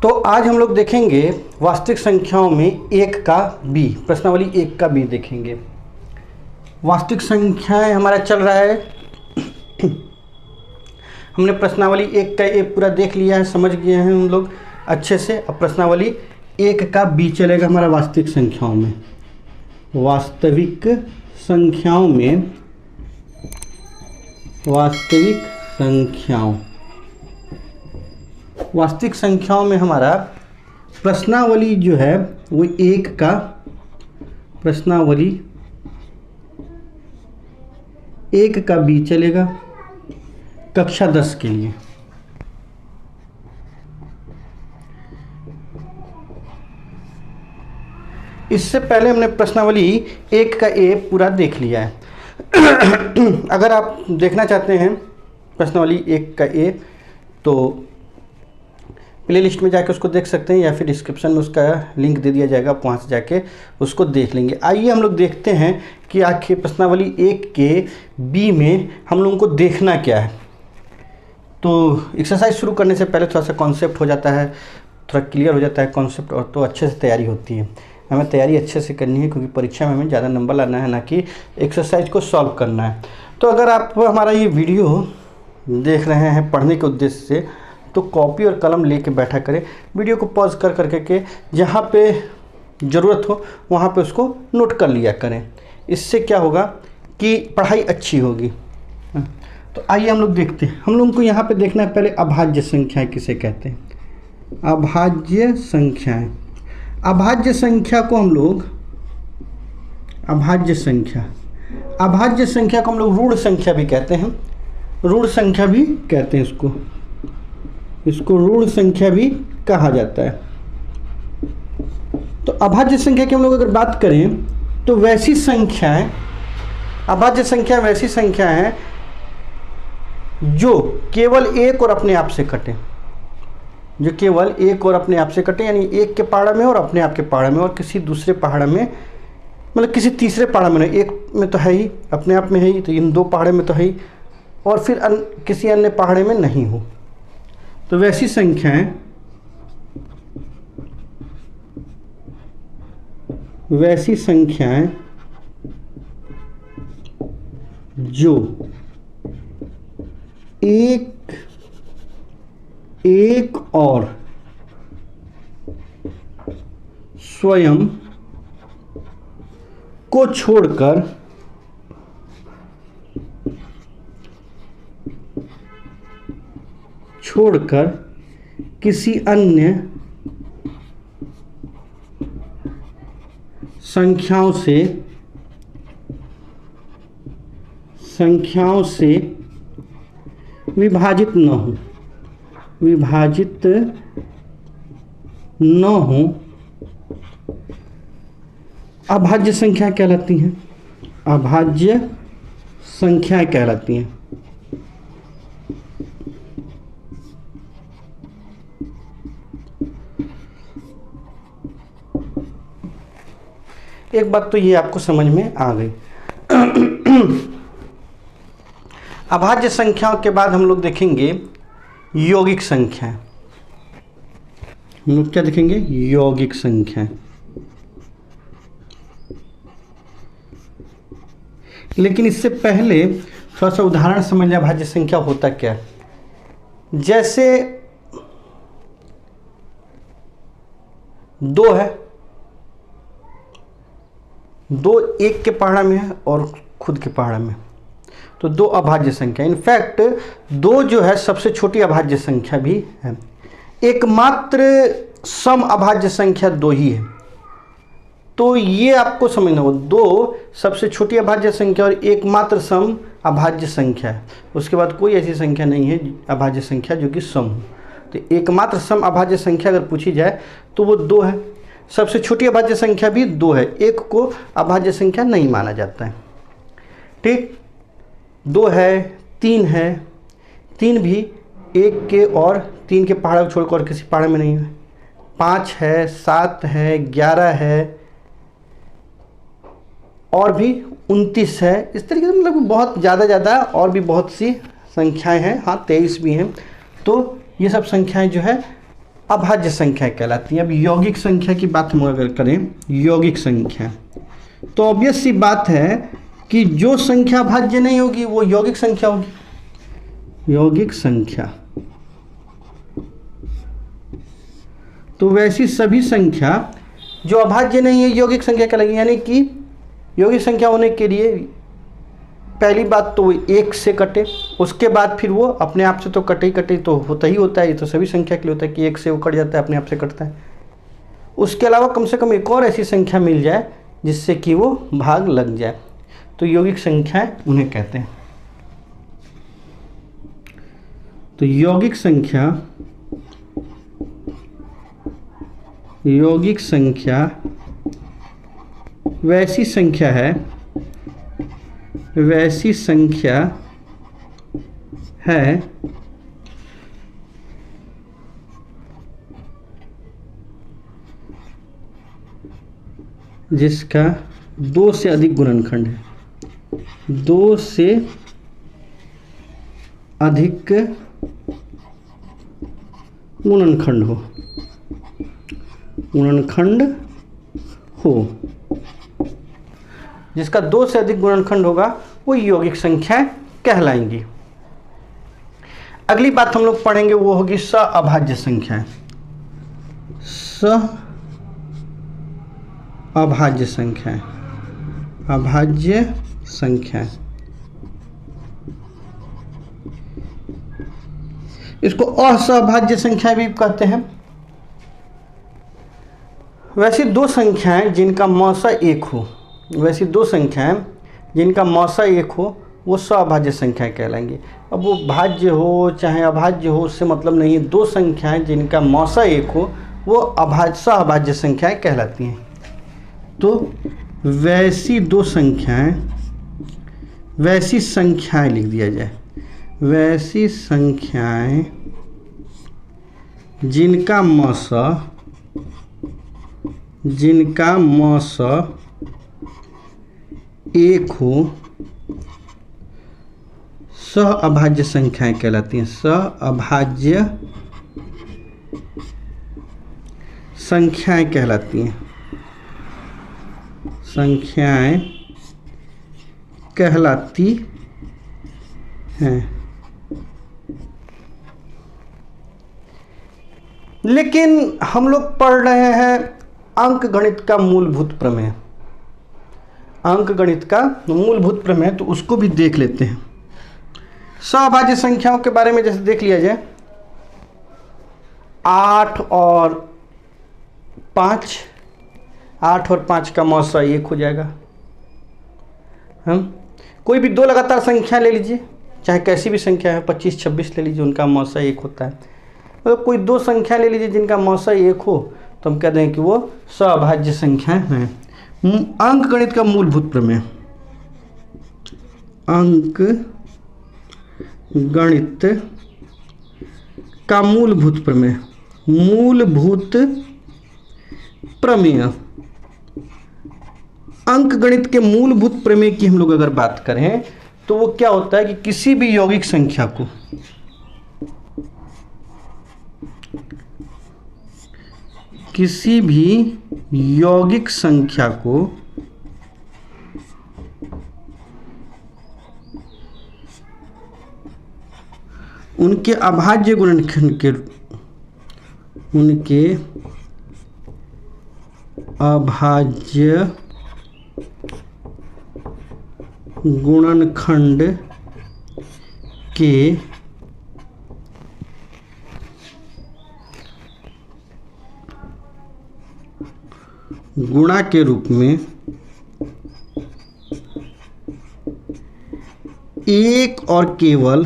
तो आज हम लोग देखेंगे वास्तविक संख्याओं में एक का बी, प्रश्नावली एक का बी देखेंगे। वास्तविक संख्याएं हमारा चल रहा है। हमने प्रश्नावली एक का ए पूरा देख लिया है, समझ गए हैं हम लोग अच्छे से। अब प्रश्नावली एक का बी चलेगा हमारा वास्तविक संख्याओं में। वास्तविक संख्याओं में, वास्तविक संख्याओं में हमारा प्रश्नावली जो है वो एक का, प्रश्नावली एक का बी चलेगा कक्षा 10 के लिए। इससे पहले हमने प्रश्नावली एक का ए पूरा देख लिया है। अगर आप देखना चाहते हैं प्रश्नावली एक का ए तो प्ले लिस्ट में जाके उसको देख सकते हैं, या फिर डिस्क्रिप्शन में उसका लिंक दे दिया जाएगा, आप वहाँ से जाके उसको देख लेंगे। आइए हम लोग देखते हैं कि आखिर प्रश्नावली एक के बी में हम लोगों को देखना क्या है। तो एक्सरसाइज शुरू करने से पहले थोड़ा सा कॉन्सेप्ट हो जाता है, थोड़ा क्लियर हो जाता है कॉन्सेप्ट, और तो अच्छे से तैयारी होती है। हमें तैयारी अच्छे से करनी है क्योंकि परीक्षा में हमें ज़्यादा नंबर लाना है, ना कि एक्सरसाइज को सॉल्व करना है। तो अगर आप हमारा ये वीडियो देख रहे हैं पढ़ने के उद्देश्य से, तो कॉपी और कलम लेके बैठा करें। वीडियो को पॉज कर करके के जहाँ पे ज़रूरत हो वहाँ पे उसको नोट कर लिया करें। इससे क्या होगा कि पढ़ाई अच्छी होगी। तो आइए हम लोग देखते हैं। हम लोगों को यहाँ पे देखना है पहले अभाज्य संख्याएं किसे कहते हैं। अभाज्य संख्याएं, अभाज्य संख्या को हम लोग अभाज्य संख्या को हम लोग ऋण संख्या भी कहते हैं, ऋण संख्या भी कहते हैं इसको ऋण संख्या भी कहा जाता है। तो अभाज्य संख्या की हम लोग अगर बात करें तो वैसी संख्याएं, अभाज्य संख्या वैसी संख्या है जो केवल एक और अपने आप से कटे, जो केवल एक और अपने आप से कटे, यानी एक के पहाड़ा में और अपने आप के पहाड़ा में, और किसी दूसरे पहाड़ा में, मतलब किसी तीसरे पहाड़ा में नहीं, एक में तो है ही, अपने आप में है ही, तो इन दो पहाड़े में तो है ही, और फिर किसी अन्य पहाड़े में नहीं हो। तो वैसी संख्याएं, जो एक और स्वयं को छोड़कर किसी अन्य संख्याओं से विभाजित न हो, अभाज्य संख्या कहलाती हैं। अभाज्य संख्याएं कहलाती हैं। एक बात तो ये आपको समझ में आ गई। अभाज्य संख्याओं के बाद हम लोग देखेंगे यौगिक संख्याएं। हम लोग क्या देखेंगे? यौगिक संख्याएं। लेकिन इससे पहले थोड़ा सा उदाहरण समझ लिया अभाज्य संख्या होता क्या है। जैसे दो है, दो एक के पहाड़ा में है और खुद के पहाड़ा में, तो दो अभाज्य संख्या। इनफैक्ट दो जो है सबसे छोटी अभाज्य संख्या भी है। एकमात्र सम अभाज्य संख्या दो ही है। तो ये आपको समझना होगा, दो सबसे छोटी अभाज्य संख्या और एकमात्र सम अभाज्य संख्या है। उसके बाद कोई ऐसी संख्या नहीं है अभाज्य संख्या जो कि सम हो। तो एकमात्र सम अभाज्य संख्या अगर पूछी जाए तो वो दो है। सबसे छोटी अभाज्य संख्या भी दो है, एक को अभाज्य संख्या नहीं माना जाता है। ठीक, दो है, तीन है, तीन भी एक के और तीन के पहाड़ को छोड़कर और किसी पहाड़ में नहीं है। 5 है, 7 है, 11 है, और भी 29 है। इस तरीके से मतलब बहुत ज़्यादा और भी बहुत सी संख्याएं हैं। हाँ, 23 भी हैं। तो ये सब संख्याएं जो है अभाज्य संख्या कहलाती है। अब यौगिक संख्या की बात हम अगर करें, यौगिक संख्या, तो ऑब्वियस सी बात है कि जो संख्या अभाज्य नहीं होगी वो यौगिक संख्या होगी, यौगिक संख्या। तो वैसी सभी संख्या जो अभाज्य नहीं है यौगिक संख्या कहलाएगी। यानी कि यौगिक संख्या होने के लिए पहली बात तो वो एक से कटे, उसके बाद फिर वो अपने आप से तो कटे ही कटे, तो होता ही होता है, ये तो सभी संख्या के लिए होता है कि एक से वो कट जाता है, अपने आप से कटता है। उसके अलावा कम से कम एक और ऐसी संख्या मिल जाए जिससे कि वो भाग लग जाए, तो यौगिक संख्याएं उन्हें कहते हैं। तो यौगिक संख्या, यौगिक संख्या वैसी संख्या है, वैसी संख्या है जिसका दो से अधिक गुणनखंड है, दो से अधिक गुणनखंड हो, गुणनखंड हो, जिसका दो से अधिक गुणनखंड होगा वो यौगिक संख्याएं कहलाएंगी। अगली बात हम लोग पढ़ेंगे वो होगी सहअभाज्य संख्याएं। सहअभाज्य संख्याएं, अभाज्य संख्याएं, इसको असहभाज्य संख्याएं भी कहते हैं। वैसी दो संख्याएं जिनका मौसा एक हो, वैसी दो संख्याएं जिनका मौसा एक हो वो सहअभाज्य संख्याएं कहलाएंगी। अब वो भाज्य हो चाहे अभाज्य हो उससे मतलब नहीं है, दो संख्याएं जिनका मौसा एक हो वो सहअभाज्य संख्याएं कहलाती हैं। तो वैसी दो संख्याएं, वैसी संख्याएं लिख दिया जाए, वैसी संख्याएं जिनका मौसा, जिनका मौसा एक हो सहअभाज्य संख्याएं कहलाती हैं। सहअभाज्य संख्याएं कहलाती हैं, संख्याएं कहलाती हैं। लेकिन हम लोग पढ़ रहे हैं अंकगणित का मूलभूत प्रमेय, अंकगणित का मूलभूत प्रमेय, तो उसको भी देख लेते हैं। सहअभाज्य संख्याओं के बारे में जैसे देख लिया जाए, 8 और 5, 8 और 5 का मौसा एक हो जाएगा। हम कोई भी दो लगातार संख्या ले लीजिए, चाहे कैसी भी संख्या है, 25, 26 ले लीजिए, उनका मौसा एक होता है। मतलब कोई दो संख्या ले लीजिए जिनका मौसा एक हो तो हम कहते हैं कि वो सहअभाज्य संख्याएं हैं। अंकगणित का मूलभूत प्रमेय, अंकगणित का मूलभूत प्रमेय, मूलभूत प्रमेय, अंकगणित के मूलभूत प्रमेय की हम लोग अगर बात करें तो वो क्या होता है कि किसी भी यौगिक संख्या को, किसी भी यौगिक संख्या को उनके अभाज्य गुणनखंड के, उनके अभाज्य गुणनखंड के गुणा के रूप में एक और केवल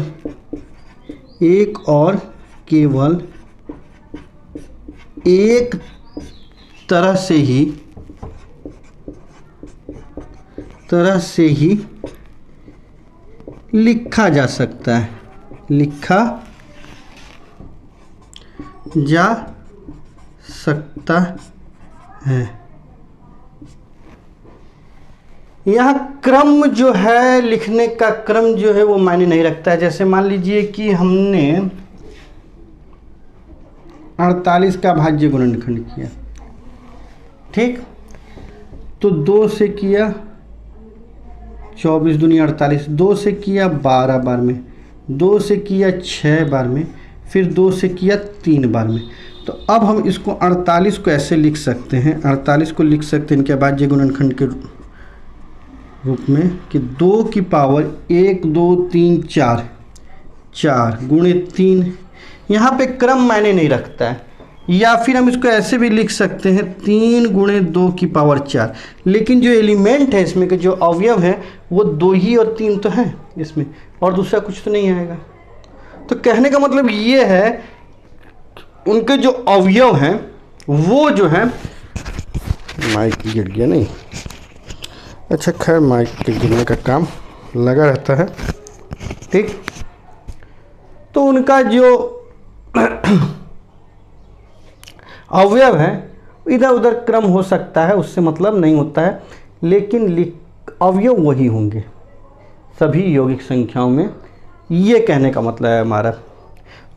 एक तरह से ही लिखा जा सकता है, लिखा जा सकता है। यह क्रम जो है, लिखने का क्रम जो है वो मायने नहीं रखता है। जैसे मान लीजिए कि हमने 48 का अभाज्य गुणनखंड किया, ठीक। तो 2 से किया 24 दूनी 48, 2 से किया 12 बार में, 2 से किया 6 बार में, फिर 2 से किया 3 बार में। तो अब हम इसको 48 को ऐसे लिख सकते हैं, 48 को लिख सकते हैं इनके अभाज्य गुणनखंड के रूप में कि 2 की पावर 1 2 3 4, 4 गुणे 3। यहाँ पे क्रम मायने नहीं रखता है, या फिर हम इसको ऐसे भी लिख सकते हैं 3 गुणे 2 की पावर 4, लेकिन जो एलिमेंट है इसमें के जो अवयव है वो 2 ही और 3 तो है इसमें, और दूसरा कुछ तो नहीं आएगा। तो कहने का मतलब ये है उनके जो अवयव हैं वो जो है, माइक गिर गया नहीं, अच्छा खैर माइक के गिरने का काम लगा रहता है, ठीक। तो उनका जो अवयव है इधर उधर क्रम हो सकता है, उससे मतलब नहीं होता है, लेकिन अवयव वही होंगे सभी यौगिक संख्याओं में, ये कहने का मतलब है हमारा।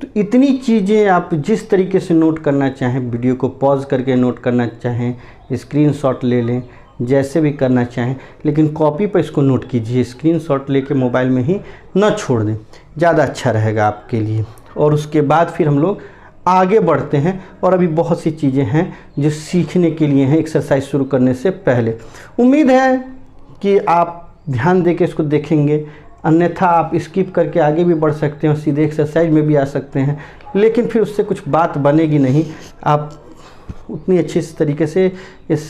तो इतनी चीज़ें आप जिस तरीके से नोट करना चाहें, वीडियो को पॉज करके नोट करना चाहें, स्क्रीनशॉट ले लें, जैसे भी करना चाहें, लेकिन कॉपी पर इसको नोट कीजिए, स्क्रीनशॉट लेके मोबाइल में ही ना छोड़ दें, ज़्यादा अच्छा रहेगा आपके लिए। और उसके बाद फिर हम लोग आगे बढ़ते हैं, और अभी बहुत सी चीज़ें हैं जो सीखने के लिए हैं एक्सरसाइज शुरू करने से पहले। उम्मीद है कि आप ध्यान दे के इसको देखेंगे, अन्यथा आप स्किप करके आगे भी बढ़ सकते हैं और सीधे एक्सरसाइज में भी आ सकते हैं, लेकिन फिर उससे कुछ बात बनेगी नहीं, आप उतनी अच्छी तरीके से इस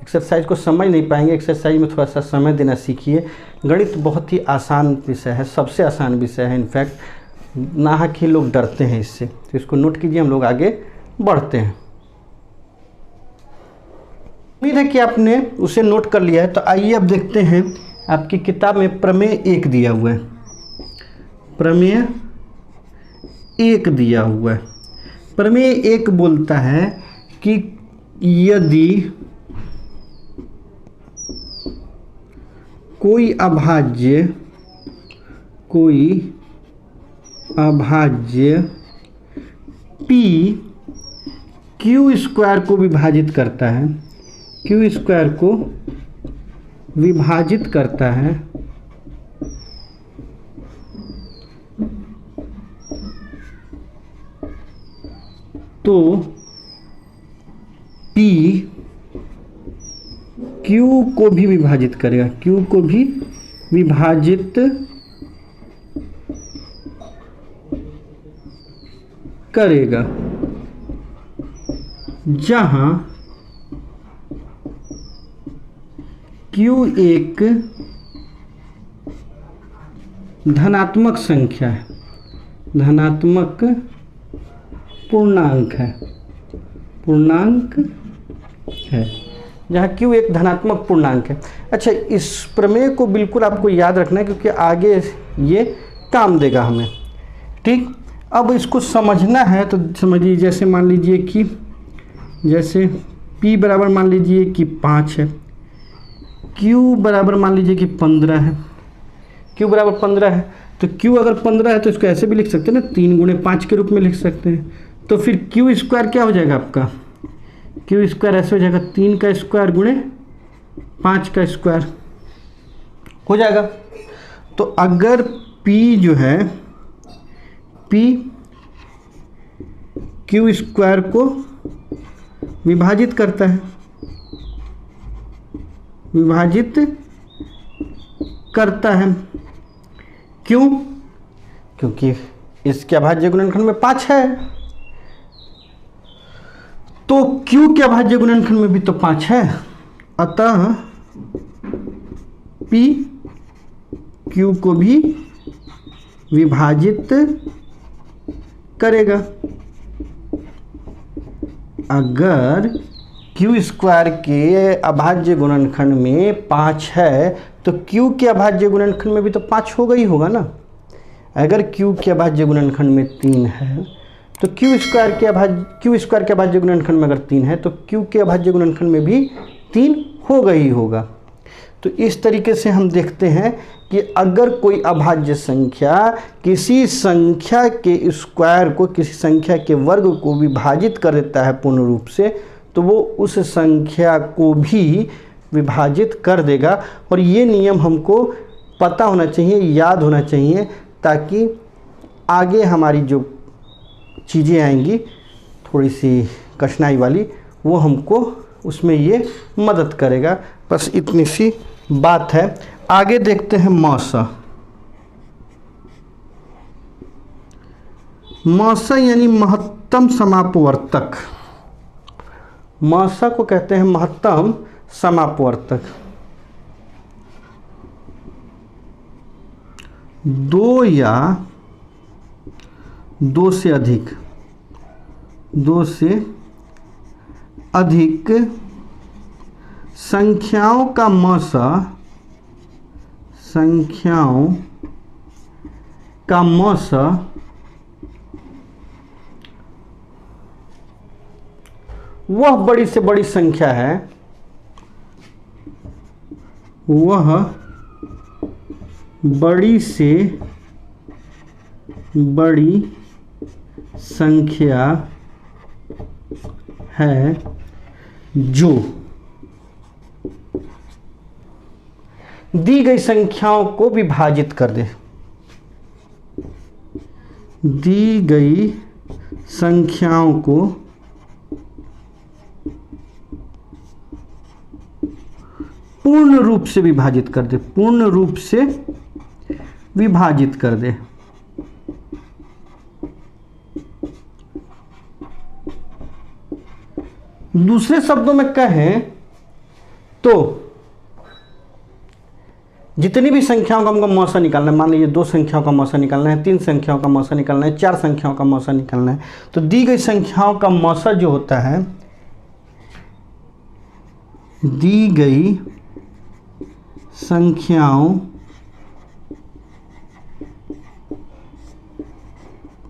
एक्सरसाइज को समझ नहीं पाएंगे। एक्सरसाइज में थोड़ा सा समय देना सीखिए। गणित बहुत ही आसान विषय है, सबसे आसान विषय है, इनफैक्ट नाहक ही लोग डरते हैं इससे। तो इसको नोट कीजिए, हम लोग आगे बढ़ते हैं। उम्मीद है कि आपने उसे नोट कर लिया है। तो आइए अब देखते हैं, आपकी किताब में प्रमेय 1 दिया हुआ है, प्रमेय 1 दिया हुआ है। प्रमेय 1 बोलता है कि यदि कोई अभाज्य p q² को विभाजित करता है, q² को विभाजित करता है, तो p q को भी विभाजित करेगा, q को भी विभाजित करेगा, जहां q एक धनात्मक संख्या है, धनात्मक पूर्णांक है, जहाँ q एक धनात्मक पूर्णांक है। अच्छा, इस प्रमेय को बिल्कुल आपको याद रखना है, क्योंकि आगे ये काम देगा हमें, ठीक। अब इसको समझना है तो समझिए, जैसे मान लीजिए कि जैसे p बराबर मान लीजिए कि 5 है, q बराबर मान लीजिए कि 15 है, q बराबर 15 है, तो q अगर 15 है तो इसको ऐसे भी लिख सकते हैं ना, 3 गुणे 5 के रूप में लिख सकते हैं। तो फिर q² क्या हो जाएगा आपका, q² ऐसे हो जाएगा 3 का स्क्वायर गुणे 5 का स्क्वायर हो जाएगा। तो अगर p जो है p q² को विभाजित करता है, विभाजित करता है, क्यों? क्योंकि इसके अभाज्य गुणनखंड में 5 है, तो q के अभाज्य गुणनखंड में भी तो 5 है, अतः p q को भी विभाजित करेगा। अगर q² के अभाज्य गुणनखंड में 5 है तो q के अभाज्य गुणनखंड में भी तो 5 होगा ही होगा ना। अगर q के अभाज्य गुणनखंड में 3 है तो q² के अभाज्य गुणनखंड में अगर 3 है तो q के अभाज्य गुणनखंड में भी 3 होगा ही होगा। तो इस तरीके से हम देखते हैं कि अगर कोई अभाज्य संख्या किसी संख्या के स्क्वायर को, किसी संख्या के वर्ग को विभाजित कर देता है पूर्ण रूप से, तो वो उस संख्या को भी विभाजित कर देगा। और ये नियम हमको पता होना चाहिए, याद होना चाहिए, ताकि आगे हमारी जो चीज़ें आएंगी थोड़ी सी कठिनाई वाली, वो हमको उसमें ये मदद करेगा। बस इतनी सी बात है। आगे देखते हैं मौसा। मौसा यानी महत्तम समापवर्तक। मौसा को कहते हैं महत्तम समापवर्तक। दो या दो से अधिक संख्याओं का मौसा, वह बड़ी से बड़ी संख्या है, वह बड़ी से बड़ी संख्या है जो दी गई संख्याओं को विभाजित कर दे। दी गई संख्याओं को पूर्ण रूप से विभाजित कर दे, पूर्ण रूप से विभाजित कर दे। दूसरे शब्दों में कहें तो जितनी भी संख्याओं का हमको मौसा निकालना है, मान लीजिए 2 संख्याओं का मौसा निकालना है, 3 संख्याओं का मौसा निकालना है, 4 संख्याओं का मौसा निकालना है, तो दी गई संख्याओं का मौसा जो होता है, दी गई संख्याओं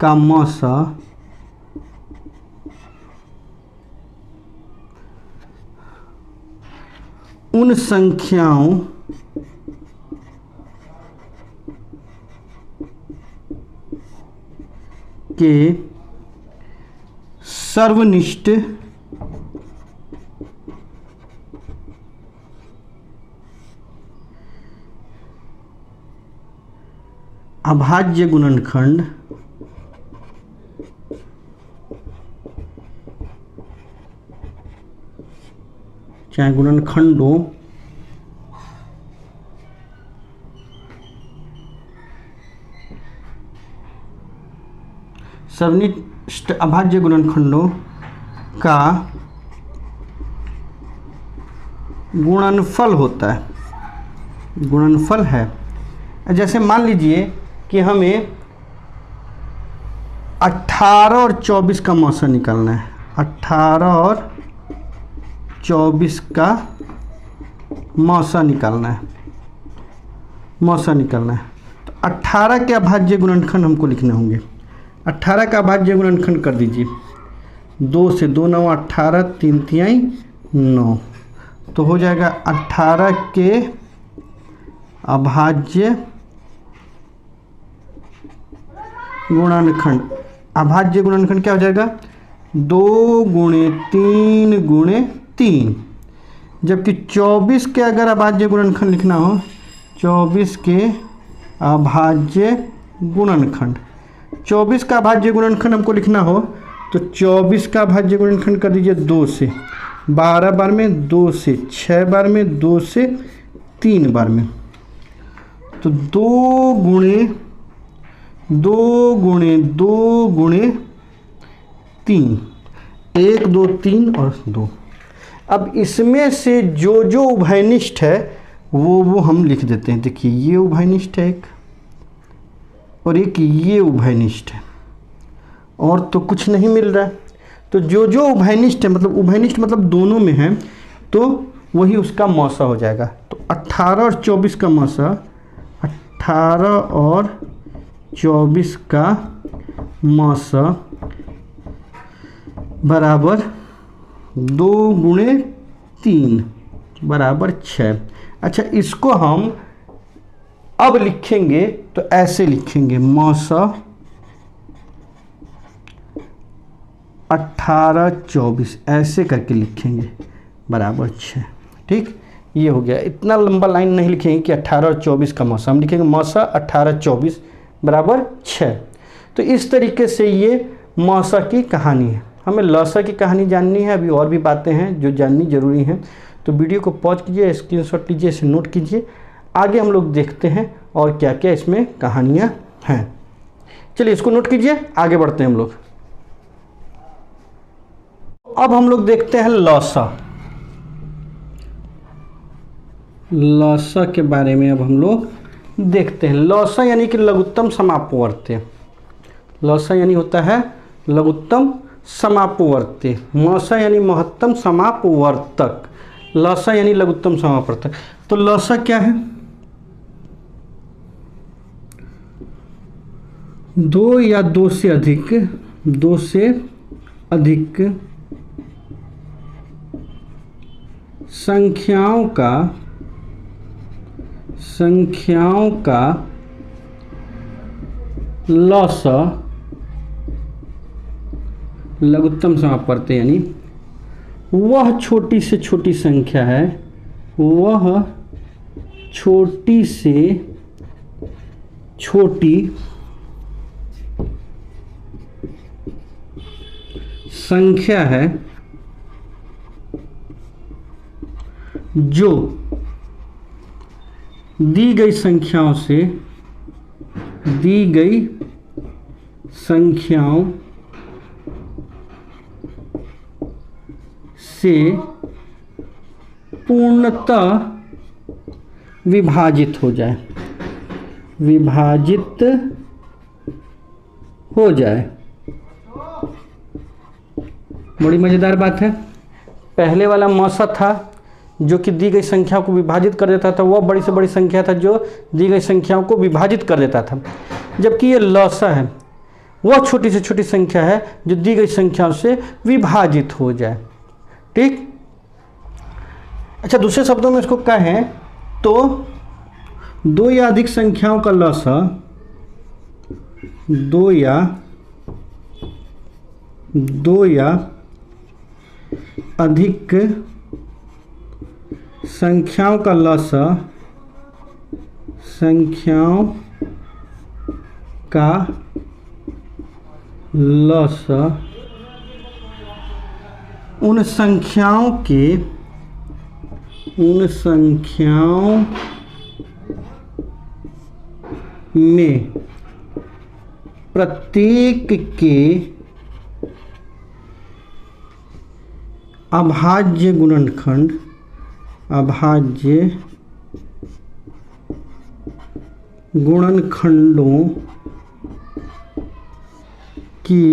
का मौसा उन संख्याओं के सर्वनिष्ठ अभाज्य गुणनखंड चाहे गुणनखंडों सर्वनिष्ठ अभाज्य गुणनखंडों का गुणनफल होता है, गुणनफल है। जैसे मान लीजिए कि हमें 18 और 24 का मौसा निकालना है, 18 और 24 का मौसा निकालना है, तो 18 के अभाज्य गुणनखंड हमको लिखने होंगे। 18 का अभाज्य गुणनखंड कर दीजिए, 2 से 2 9 18, 3 तिहाई 9, तो हो जाएगा 18 के अभाज्य गुणनखंड। अभाज्य गुणनखंड क्या हो जाएगा? 2 गुणे 3 गुणे 3। जबकि 24 के अगर अभाज्य गुणनखंड लिखना हो, 24 के अभाज्य गुणनखंड, 24 का अभाज्य गुणनखंड हमको लिखना हो तो 24 का अभाज्य गुणनखंड कर दीजिए 2 से, 12 बार में, 2 से 6 बार में, 2 से 3 बार में, तो 2 गुणे 2 गुणे 2 गुणे 3, 1 2 3 और 2। अब इसमें से जो जो उभयनिष्ठ है वो हम लिख देते हैं। देखिए ये उभयनिष्ठ है एक, और एक ये उभयनिष्ठ है, और तो कुछ नहीं मिल रहा है। तो जो जो उभयनिष्ठ है, मतलब उभयनिष्ठ मतलब दोनों में है, तो वही उसका मौसा हो जाएगा। तो 18 और 24 का मौसा, 18 और 24 का मौसा बराबर 2 गुणे 3 बराबर 6। अच्छा, इसको हम अब लिखेंगे तो ऐसे लिखेंगे, मौसा 18-24 ऐसे करके लिखेंगे बराबर 6। ठीक, ये हो गया। इतना लंबा लाइन नहीं लिखेंगे कि 18 और 24 का मौसा, हम लिखेंगे मौसा 18-24 बराबर 6। तो इस तरीके से ये मौसा की कहानी है। हमें लौसा की कहानी जाननी है, अभी और भी बातें हैं जो जाननी जरूरी हैं। तो वीडियो को पॉज कीजिए, स्क्रीनशॉट लीजिए, इसे नोट कीजिए। आगे हम लोग देखते हैं और क्या क्या इसमें कहानियाँ हैं। चलिए इसको नोट कीजिए, आगे बढ़ते हैं हम लोग। अब हम लोग देखते हैं लौसा। लौसा के बारे में अब हम लोग देखते हैं। लौसा यानी कि लघुत्तम समापवर्त्य। लौसा यानी होता है लघुत्तम समापवर्त्य। मौसा यानी महत्तम समापवर्तक। लौसा यानी लघुत्तम समापवर्तक। तो लौसा क्या है? 2 या 2 से अधिक संख्याओं का लौसा लघुत्तम समापवर्त्य, यानी वह छोटी से छोटी संख्या है, वह छोटी से छोटी संख्या है जो दी गई संख्याओं से पूर्णतः विभाजित हो जाए। बड़ी मज़ेदार बात है। पहले वाला मौसा था जो कि दी गई संख्या को विभाजित कर देता था, वह बड़ी से बड़ी संख्या था जो दी गई संख्याओं को विभाजित कर देता था। जबकि ये लौसा है, वह छोटी से छोटी संख्या है जो दी गई संख्याओं से विभाजित हो जाए। ठीक। अच्छा, दूसरे शब्दों में इसको कहें तो 2 या अधिक संख्याओं का लौसा 2 या अधिक संख्याओं का लौसा उन संख्याओं में प्रत्येक के अभाज्य गुणनखंडों की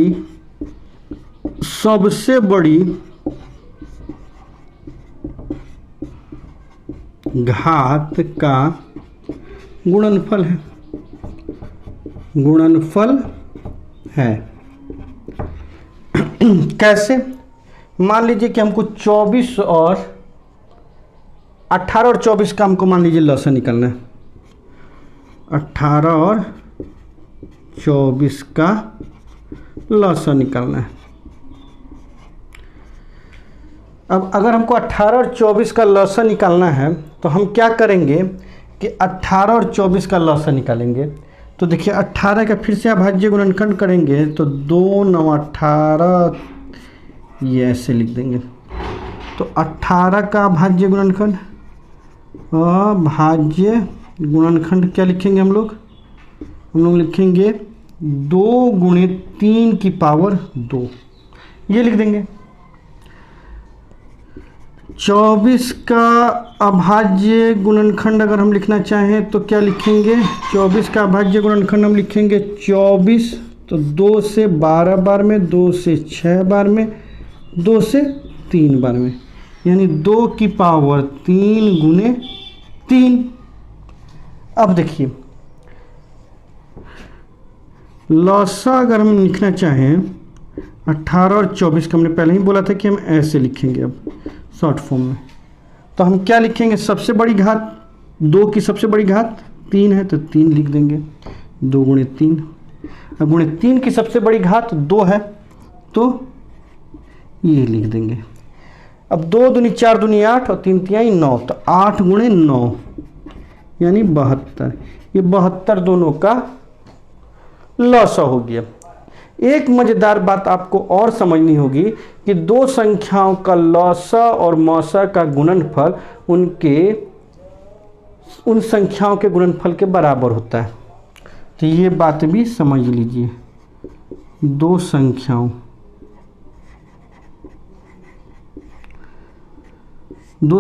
सबसे बड़ी घात का गुणनफल है। कैसे? मान लीजिए कि हमको 24 और 18 और 24 का हमको मान लीजिए लौसा निकालना है। 18 और 24 का लौसा निकालना है। अब अगर हमको 18 और 24 का लौसा निकालना है तो हम क्या करेंगे कि 18 और 24 का लौसा निकालेंगे। तो देखिए 18 का फिर से अभाज्य गुणनखंड करेंगे तो 2 9 18, ये ऐसे लिख देंगे। तो 18 का अभाज्य गुणनखंड क्या लिखेंगे हम लोग लिखेंगे 2 × 3 की पावर 2, ये लिख देंगे। 24 का अभाज्य गुणनखंड अगर हम लिखना चाहें तो क्या लिखेंगे? 24 का अभाज्य गुणनखंड हम लिखेंगे 24, तो 2 से 12 बार में, 2 से 6 बार में, 2 से 3 बार में, यानी 2 की पावर 3 × 3। अब देखिए लौसा अगर हम लिखना चाहें 18 और 24 का, हमने पहले ही बोला था कि हम ऐसे लिखेंगे अब शॉर्ट फॉर्म में। तो हम क्या लिखेंगे? सबसे बड़ी घात 2 की सबसे बड़ी घात 3 है तो 3 लिख देंगे, 2 गुणे 3। अब गुणे 3 की सबसे बड़ी घात 2 है तो ये लिख देंगे। अब 2 दूनी 4 दूनी 8 और 3 तिहाई 9, तो 8 गुणे 9 यानी 72। ये 72 दोनों का लॉसा हो गया। एक मज़ेदार बात आपको और समझनी होगी कि दो संख्याओं का लॉसा और मौसा का गुणनफल उन संख्याओं के गुणनफल के बराबर होता है। तो ये बात भी समझ लीजिए, दो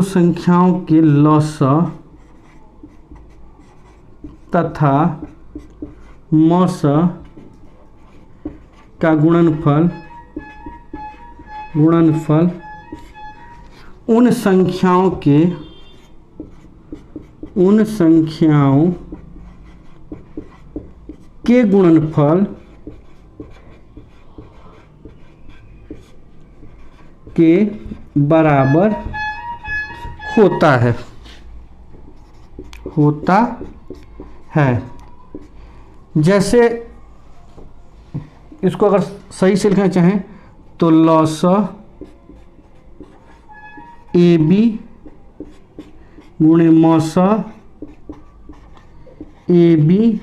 संख्याओं के लॉसा तथा मौसा का गुणनफल उन संख्याओं के गुणनफल के बराबर होता है। जैसे इसको अगर सही से लिखना चाहें तो लॉसा ए बी गुणे मौसा ए बी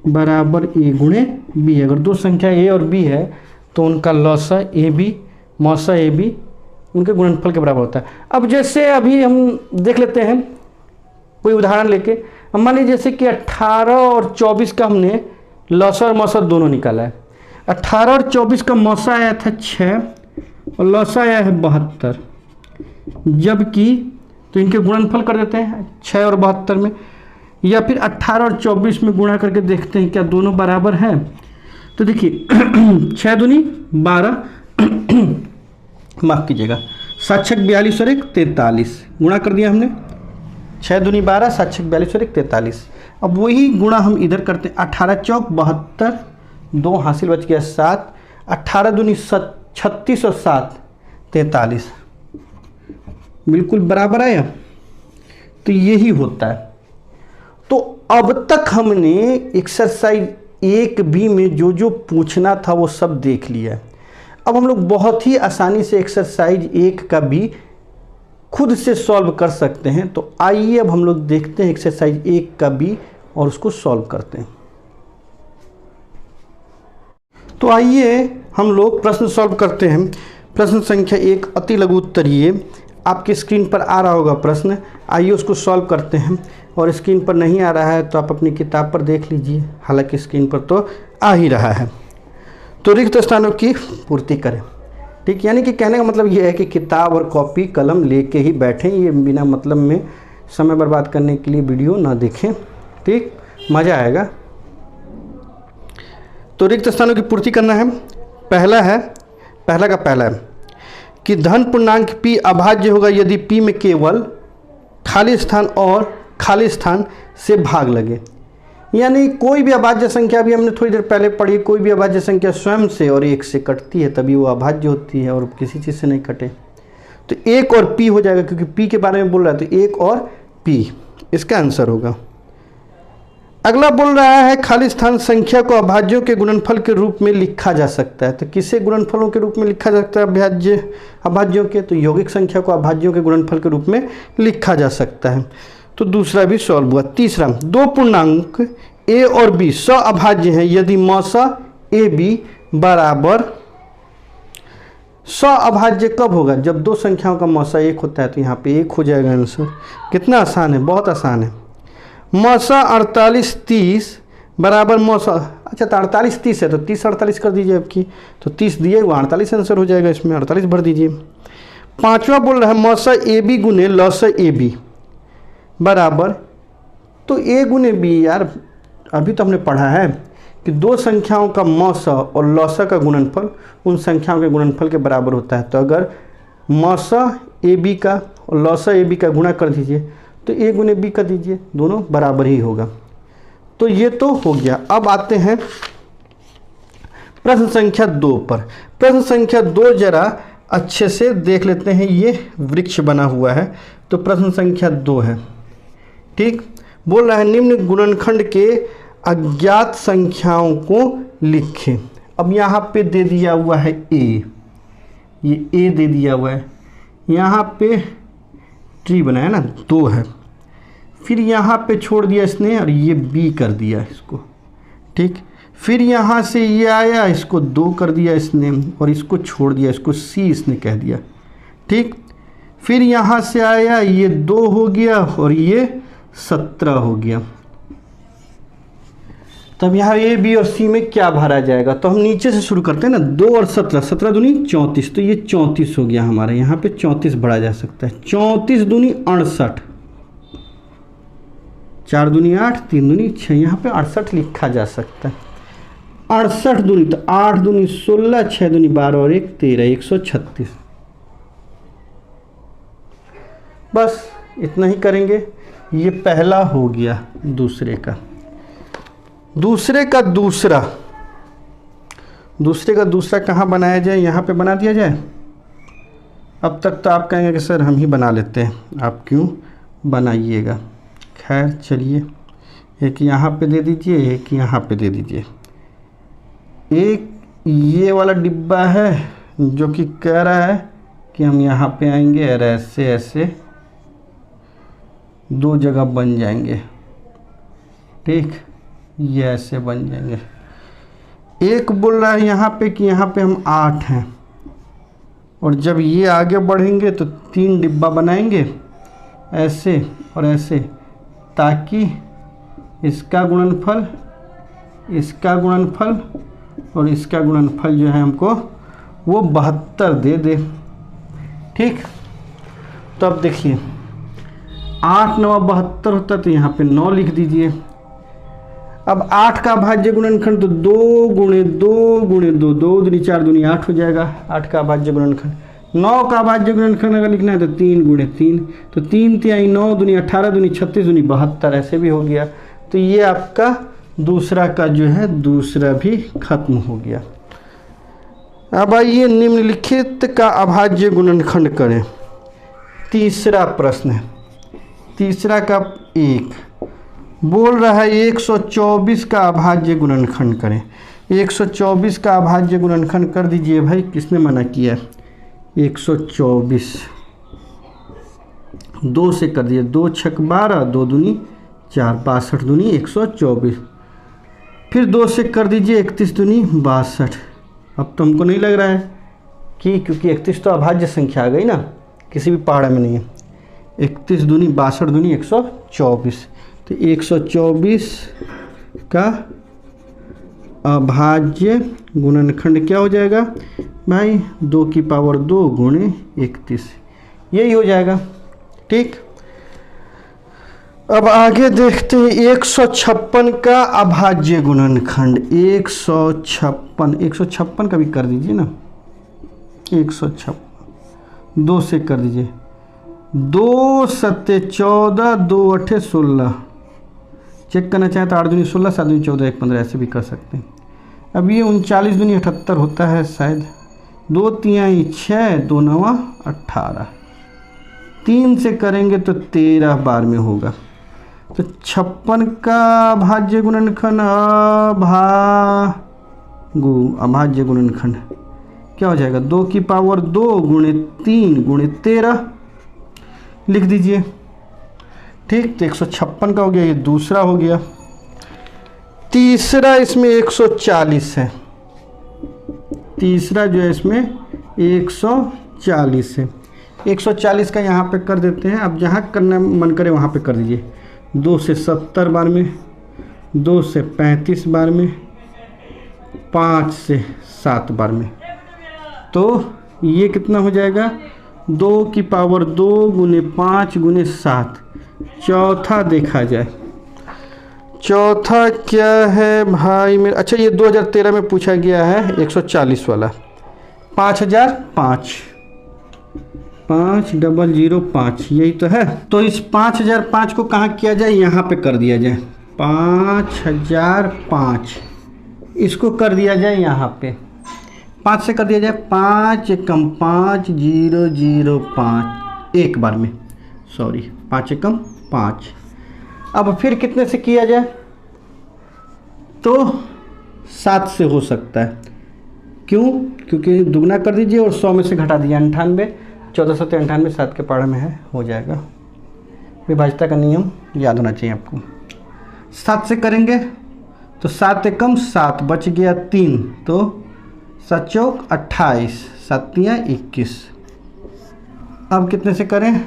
बराबर ए गुणे बी। अगर दो संख्या ए और बी है तो उनका लॉसा ए बी मौसा ए बी उनके गुणनफल के बराबर होता है। अब जैसे अभी हम देख लेते हैं कोई उदाहरण लेके। हम मान लीजिए जैसे कि 18 और 24 का हमने लॉसा और मौसा दोनों निकाला है। 18 और 24 का मौसा आया था 6 और लॉसा आया है 72, जबकि तो इनके गुणनफल कर देते हैं 6 और 72 में, या फिर 18 और 24 में गुणा करके देखते हैं क्या दोनों बराबर हैं। तो देखिए 6 दूनी 12 माफ़ कीजिएगा 7 छक 42 और 1 43 गुणा कर दिया हमने। 6 दूनी 12 7 छक 42 और 1 43। अब वही गुणा हम इधर करते हैं। 18 चौक 72, 2 हासिल बच गया 7, 18 दूनी 36 और 7 43, बिल्कुल बराबर आया। तो यही होता है। तो अब तक हमने एक्सरसाइज 1B में जो जो पूछना था वो सब देख लिया है। अब हम लोग बहुत ही आसानी से एक्सरसाइज 1 का भी खुद से सॉल्व कर सकते हैं। तो आइए अब हम लोग देखते हैं एक्सरसाइज 1 का भी और उसको सॉल्व करते हैं। तो आइए हम लोग प्रश्न सॉल्व करते हैं। प्रश्न संख्या 1 अति लघु उत्तरीय, आपकी स्क्रीन पर आ रहा होगा प्रश्न। आइए उसको सॉल्व करते हैं। और स्क्रीन पर नहीं आ रहा है तो आप अपनी किताब पर देख लीजिए, हालांकि स्क्रीन पर तो आ ही रहा है। तो रिक्त स्थानों की पूर्ति करें। ठीक, यानी कि कहने का मतलब ये है कि किताब और कॉपी कलम लेके ही बैठें, ये बिना मतलब में समय बर्बाद करने के लिए वीडियो ना देखें। ठीक, मज़ा आएगा। तो रिक्त स्थानों की पूर्ति करना है। पहला है कि धन पूर्णांक p अभाज्य होगा यदि p में केवल खाली स्थान और खाली स्थान से भाग लगे। यानी कोई भी अभाज्य संख्या, भी हमने थोड़ी देर पहले पढ़ी, कोई भी अभाज्य संख्या स्वयं से और 1 से कटती है तभी वो अभाज्य होती है और किसी चीज़ से नहीं कटे। तो 1 और p हो जाएगा, क्योंकि p के बारे में बोल रहा है तो 1 और p इसका आंसर होगा। अगला बोल रहा है खाली स्थान संख्या को अभाज्यों के गुणनफल के रूप में लिखा जा सकता है। तो किसे गुणनफलों के रूप में लिखा जा सकता है अभाज्यों के? तो यौगिक संख्या को अभाज्यों के गुणनफल के रूप में लिखा जा सकता है। तो दूसरा भी सॉल्व हुआ। तीसरा, दो पूर्णांक a और b स्व अभाज्य हैं यदि मौसा ए बी बराबर। स्व अभाज्य कब होगा? जब दो संख्याओं का मौसा 1 होता है। तो यहाँ पे 1 हो जाएगा आंसर। कितना आसान है, बहुत आसान है। मौसा 48 30 बराबर मौसा, अच्छा तो 48 30 है तो 30 48 कर दीजिए आपकी, तो 30 दिए वो 48 आंसर हो जाएगा। इसमें 48 भर दीजिए। पांचवा बोल रहा है मौसा ए बी गुने लौसा ए बी बराबर, तो ए गुने बी, यार अभी तो हमने पढ़ा है कि दो संख्याओं का मौसा और लौसा का गुणनफल उन संख्याओं के गुणनफल के बराबर होता है। तो अगर मौसा ए बी का और लौसा ए बी का गुणा कर दीजिए तो ए गुने बी कर दीजिए, दोनों बराबर ही होगा। तो ये तो हो गया। अब आते हैं प्रश्न संख्या 2 पर। प्रश्न संख्या 2 जरा अच्छे से देख लेते हैं। ये वृक्ष बना हुआ है। तो प्रश्न संख्या 2 है, ठीक। बोल रहा है निम्न गुणनखंड के अज्ञात संख्याओं को लिखें। अब यहाँ पे दे दिया हुआ है ए, ये ए दे दिया हुआ है, यहाँ पे ट्री बनाया ना 2 है, फिर यहाँ पे छोड़ दिया इसने और ये बी कर दिया इसको, ठीक। फिर यहाँ से ये आया, इसको 2 कर दिया इसने और इसको छोड़ दिया, इसको सी इसने कह दिया, ठीक। फिर यहाँ से आया, ये 2 हो गया और ये 17 हो गया। तब यहाँ ए बी और सी में क्या भरा जाएगा, तो हम नीचे से शुरू करते हैं ना, 2 और 17, 17 दूनी 34, तो ये 34 हो गया हमारा, यहाँ पे 34 भरा जा सकता है। 34 दूनी 68, 4 दूनी 8, 3 दूनी 6, यहाँ पे 68 लिखा जा सकता है। 68 दूनी तो 8 दूनी 16, 6 दूनी 12 और 1 13, 136। बस इतना ही करेंगे। ये पहला हो गया। दूसरे का दूसरा कहाँ बनाया जाए, यहाँ पे बना दिया जाए। अब तक तो आप कहेंगे कि सर हम ही बना लेते हैं, आप क्यों बनाइएगा। खैर चलिए, एक यहाँ पे दे दीजिए, एक यहाँ पे दे दीजिए। एक ये वाला डिब्बा है जो कि कह रहा है कि हम यहाँ पे आएंगे और ऐसे ऐसे 2 जगह बन जाएंगे, ठीक, ये ऐसे बन जाएंगे। एक बोल रहा है यहाँ पे कि यहाँ पे हम 8 हैं और जब ये आगे बढ़ेंगे तो 3 डिब्बा बनाएंगे ऐसे और ऐसे, ताकि इसका गुणनफल, इसका गुणनफल और इसका गुणनफल जो है हमको वो 72 दे दे, ठीक। तो अब देखिए 8 9 72 होता, तो यहाँ पे 9 लिख दीजिए। अब 8 का अभाज्य गुणनखंड तो 2 गुणे 2 गुणे 2, 2 दूनी 4 दूनी 8 हो जाएगा 8 का अभाज्य गुणनखंड। 9 का अभाज्य गुणनखंड अगर लिखना है तो 3 गुणे 3, तो 3 तिहाई 9 दूनी 18 दूनी 36 दूनी 72, ऐसे भी हो गया। तो ये आपका दूसरा का जो है दूसरा भी खत्म हो गया। अब आइए निम्नलिखित का अभाज्य गुणनखंड करें। तीसरा प्रश्न है, तीसरा का 1 बोल रहा है 124 का अभाज्य गुणनखंड करें। 124 का अभाज्य गुणनखंड कर दीजिए भाई, किसने मना किया। 124 2 से कर दिए, 2 छक 12, 2 दूनी 4, 62 दूनी 124। फिर 2 से कर दीजिए, 31 दूनी 62। अब तो हमको नहीं लग रहा है कि, क्योंकि 31 तो अभाज्य संख्या आ गई ना, किसी भी पहाड़ में नहीं है। 31 दूनी 62 दूनी 124, तो 124 का अभाज्य गुणनखंड क्या हो जाएगा भाई, 2 की पावर 2 गुणे 31, यही हो जाएगा, ठीक। अब आगे देखते हैं 156 का अभाज्य गुणनखंड। 156 का भी कर दीजिए ना, 156 2 से कर दीजिए, 2 सत्ते 14, 2 अठे 16। चेक करना चाहें तो 8 दूनी 16, 7 दूनी 14, 1 15, ऐसे भी कर सकते हैं। अब ये 39 दूनी 78 होता है शायद, 2 तिहाई 6, 2 9 18, 3 से करेंगे तो 13 बार में होगा। तो 56 का अभाज्य गुणनखंड, अभाज्य गुणनखंड क्या हो जाएगा, 2 की पावर 2 गुणे 3 गुणे 13 लिख दीजिए, ठीक। तो 156 का हो गया, ये दूसरा हो गया। तीसरा इसमें 140 है, तीसरा जो है इसमें 140 है। 140 का यहाँ पे कर देते हैं। अब जहाँ करना मन करे वहाँ पे कर दीजिए। 2 से 70 बार में, 2 से 35 बार में, 5 से 7 बार में, तो ये कितना हो जाएगा, 2 की पावर 2 गुने 5 गुने 7। चौथा देखा जाए, चौथा क्या है भाई मेरे, अच्छा ये 2013 में पूछा गया है 140 वाला, 5005, 5005 यही तो है। तो इस 5005 को कहाँ किया जाए, यहाँ पे कर दिया जाए। 5005 इसको कर दिया जाए यहाँ पे, 5 से कर दिया जाए, 5 एकम 5 0 0 5 एक बार में, सॉरी 5 एकम 5। अब फिर कितने से किया जाए, तो 7 से हो सकता है। क्यों? क्योंकि दुगना कर दीजिए और 100 में से घटा दीजिए 98, 1498 7 के पहाड़ में है, हो जाएगा। विभाज्यता का नियम याद होना चाहिए आपको। 7 से करेंगे तो 7 एकम 7, बच गया 3, तो 7 चौक 28, 7 तियां 21। अब कितने से करें?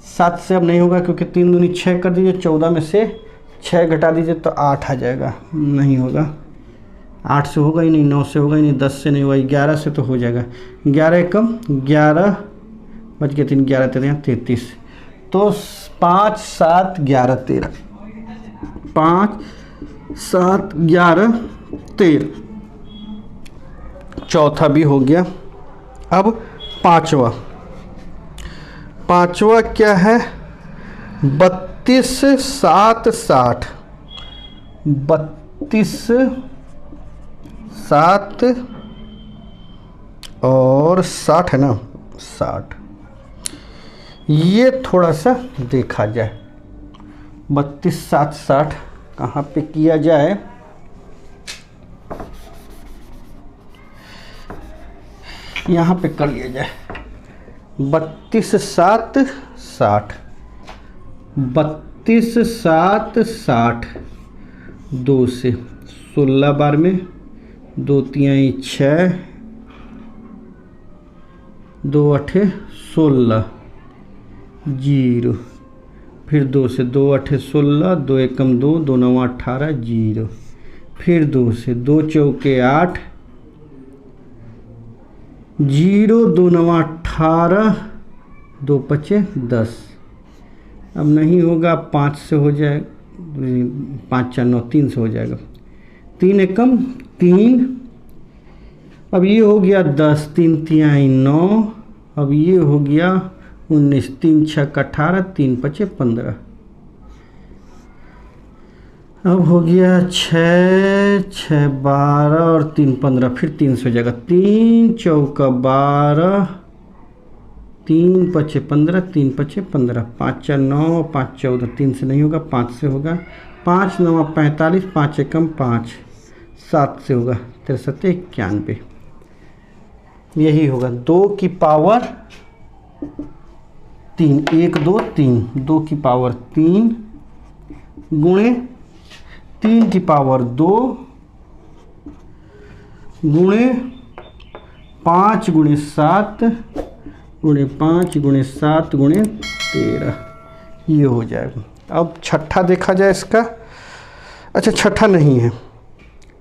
7 से अब नहीं होगा क्योंकि 3 दूनी 6 कर दीजिए, 14 में से 6 घटा दीजिए तो 8 आ जाएगा, नहीं होगा। 8 से होगा ही नहीं, 9 से होगा ही नहीं, 10 से नहीं होगा, 11 से तो हो जाएगा। 11 एकम 11, बच गया 3, 11 13 33, तो 5 7 11 13, 5 7 11 13, चौथा भी हो गया। अब पांचवा क्या है? 32 7 60, 32 7 और 60 है ना, 60। ये थोड़ा सा देखा जाए, 32 7 60 कहाँ पे किया जाए? यहाँ पे कर लिया जाए। 32 7 60, 32 7 60, 2 से 16 बार में 2 तिहाई 6, 2 8 16, 0, फिर 2 से 2 8 16, 2 एकम 2, 2 9 18, 0, फिर 2 से 2 चौके 8, 0, 2 9 18, 2 पचे 10। अब नहीं होगा, 5 से हो जाए, 5 4 9 3 से हो जाएगा, 3 एकम 3। अब ये हो गया 10, 3 तिहाई 9, अब ये हो गया 19, 3 6 18, 3 पचे 15। अब हो गया 6 6 12 और 3 15, फिर 3 से हो जाएगा, 3 चौका 12, 3 पचे 15, 3 पचे 15, 5 4 9, 5 14, 3 से नहीं होगा, 5 से होगा, 5 9 45, 5 एकम 5, 7 से होगा, 63 91। यही होगा 2 की पावर 3, 1 2 3, 2 की पावर 3 गुणे 3 की पावर 2 गुणे 5 गुणे 7 गुणे 5 गुणे 7 गुणे 13, ये हो जाएगा। अब छठा देखा जाए इसका। अच्छा, छठा नहीं है,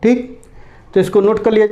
ठीक, तो इसको नोट कर लिया।